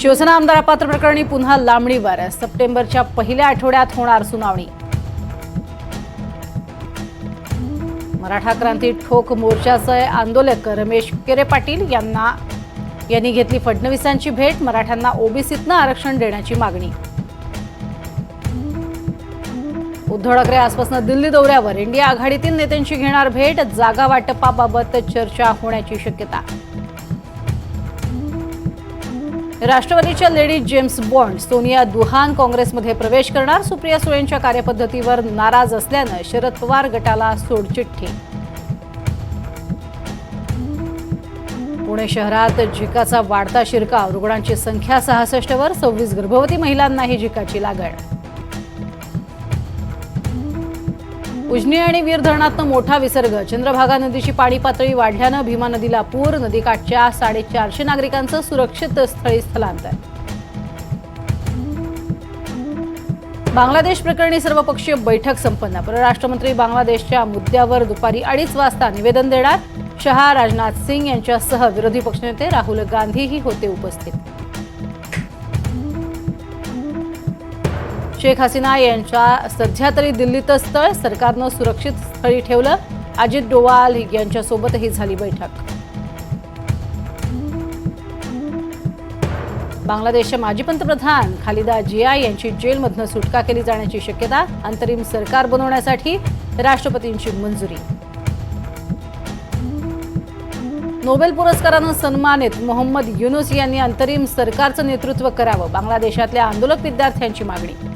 शिवसेना आमदार अपात्र प्रकरणी पुन्हा लांबणीवर. सप्टेंबरच्या पहिल्या आठवड्यात होणार सुनावणी. मराठा क्रांती ठोक मोर्चाचे आंदोलक रमेश केरे पाटील यांनी घेतली फडणवीसांची भेट. मराठ्यांना ओबीसीतनं आरक्षण देण्याची मागणी. उद्धव ठाकरे आजपासून दिल्ली दौऱ्यावर. इंडिया आघाडीतील नेत्यांची घेणार भेट. जागा वाटपाबाबत चर्चा होण्याची शक्यता. राष्ट्रवादीच्या लेडी जेम्स बॉन्ड सोनिया दुहान काँग्रेसमध्ये प्रवेश करणार. सुप्रिया सुळेंच्या कार्यपद्धतीवर नाराज असल्यानं शरद पवार गटाला सोडचिठ्ठी. पुणे शहरात झिकाचा वाढता शिरकाव. रुग्णांची संख्या 66 वर. 26 गर्भवती महिलांनाही झिकाची लागण. उजनी आणि वीर धरणातनं मोठा विसर्ग. चंद्रभागा नदीची पाणी पातळी वाढल्यानं भीमा नदीला पूर. नदीकाठच्या 450 नागरिकांचं सुरक्षित स्थळी स्थलांतर. बांगलादेश प्रकरणी सर्वपक्षीय बैठक संपन्न. परराष्ट्र मंत्री बांगलादेशच्या मुद्द्यावर दुपारी 2:30 वाजता निवेदन देणार. शहा, राजनाथ सिंग यांच्यासह विरोधी पक्षनेते राहुल गांधीही होते उपस्थित. शेख हसीना यांच्या सध्या तरी दिल्लीतच स्थळ. सरकारनं सुरक्षित स्थळी ठेवलं. अजित डोवाल यांच्यासोबतही झाली बैठक. बांगलादेशच्या माजी पंतप्रधान खालिदा जिया यांची जेलमधनं सुटका केली जाण्याची शक्यता. अंतरिम सरकार बनवण्यासाठी राष्ट्रपतींची मंजुरी. नोबेल पुरस्कारानं सन्मानित मोहम्मद युनूस यांनी अंतरिम सरकारचं नेतृत्व करावं. बांगलादेशातल्या आंदोलक विद्यार्थ्यांची मागणी.